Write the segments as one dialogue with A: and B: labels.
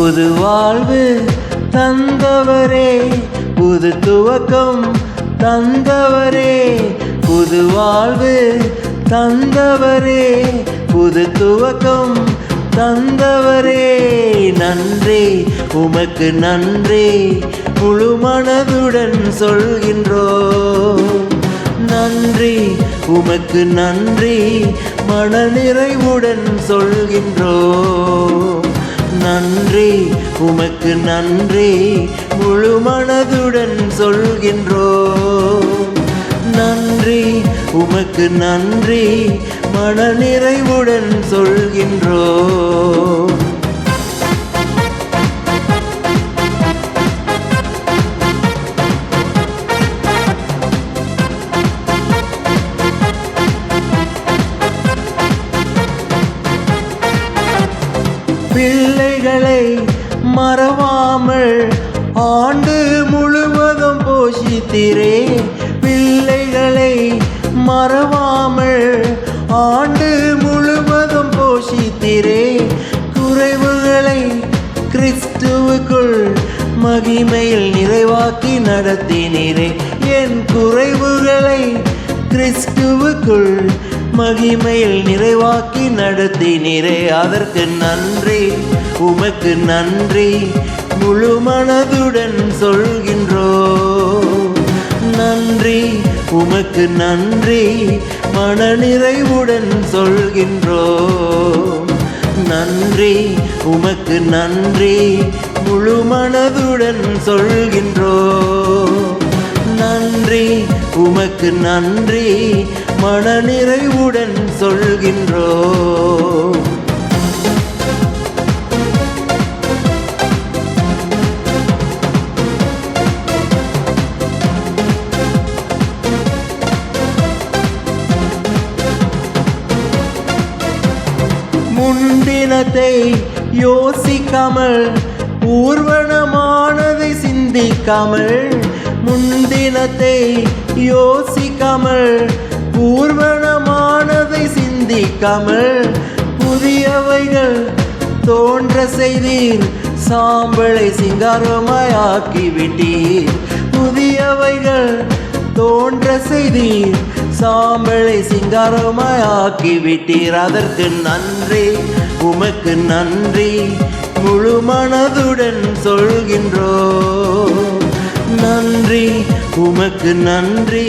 A: புது வாழ்வு தந்தவரே, புது துவக்கம் தந்தவரே, புது வாழ்வு தந்தவரே, புது துவக்கம் தந்தவரே. நன்றி உமக்கு நன்றி, முழு மனதுடன் சொல்கின்றோம். நன்றி உமக்கு நன்றி, மனநிறைவுடன் சொல்கின்றோம். நன்றி உமக்கு நன்றி, முழு மனதுடன் சொல்கின்றோம். நன்றி உமக்கு நன்றி, மனநிறைவுடன் சொல்கின்றோம். பிள்ளைகளை மறவாமல் ஆண்டு முழுவதும் போஷித்தீரே. பிள்ளைகளை மறவாமல் ஆண்டு முழுவதும் போஷித்தீரே. குறைவுகளை கிறிஸ்துவுக்குள் மகிமையில் நிறைவாக்கி நடத்தினீரே. என் குறைவுகளை கிறிஸ்துவுக்குள் மகிமையில் நிறைவாக்கி நடத்தினீரே. அதற்கு நன்றி உமக்கு நன்றி, முழு மனதுடன் சொல்கின்றோம். நன்றி உமக்கு நன்றி, மனநிறைவுடன் சொல்கின்றோம். நன்றி உமக்கு நன்றி, முழு மனதுடன் சொல்கின்றோம். நன்றி உமக்கு நன்றி, மனநிறைவுடன் சொல்கின்றோம். முன்தினத்தை யோசிக்காமல், ஊர்வனமானதை சிந்திக்காமல், முன்தினத்தை யோசிக்காமல், ஊர்வனமானதை சிந்திக்காமல், புதியவைகள் தோன்ற செய்தீர், சாம்பலை சிங்காரமாய் ஆக்கிவிட்டீர். புதியவைகள் தோன்ற செய்தீர், சாம்பலை சிங்காரமாய் ஆக்கிவிட்டீர். அதற்கு நன்றி உமக்கு நன்றி, முழு மனதுடன் சொல்கின்றோம். நன்றி உமக்கு நன்றி,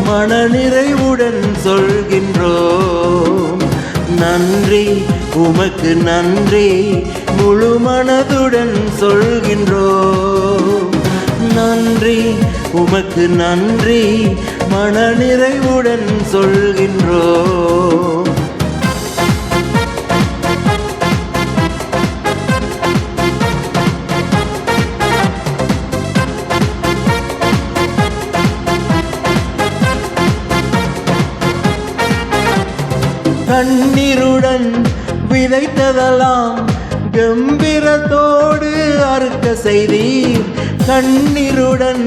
A: மனநிறைவுடன் சொல்கின்றோம். நன்றி உமக்கு நன்றி, முழு மனதுடன் சொல்கின்றோம். நன்றி உமக்கு நன்றி, மனநிறைவுடன் சொல்கின்றோம். கண்ணீருடன் விதைத்ததெல்லாம் கம்பீரத்தோடு அறுக்க செய்தீர். கண்ணீருடன்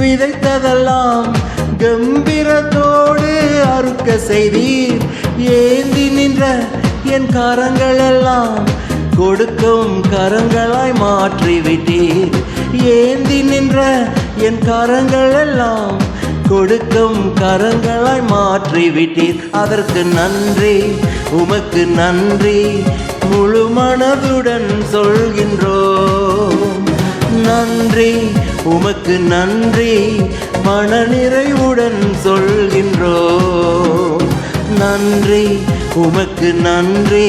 A: விதைத்ததெல்லாம் கம்பீரத்தோடு அறுக்க செய்தீர். ஏந்தி நின்ற என் கரங்களெல்லாம் கொடுக்கும் கரங்களாய் மாற்றிவிட்டீர். ஏந்தி நின்ற என் கரங்களெல்லாம் கொடுக்கும் கரங்களாய் மாற்றிவிட்டீர். அதற்கு நன்றி உமக்கு நன்றி, முழு மனதுடன் சொல்கின்றோம். நன்றி உமக்கு நன்றி, மனநிறைவுடன் சொல்கின்றோம். நன்றி உமக்கு நன்றி,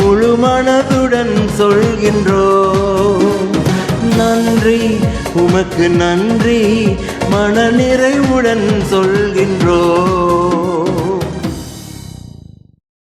A: முழு மனதுடன் சொல்கின்றோம். நன்றி உமக்கு நன்றி, மனநிறைவுடன் சொல்கின்றோம்.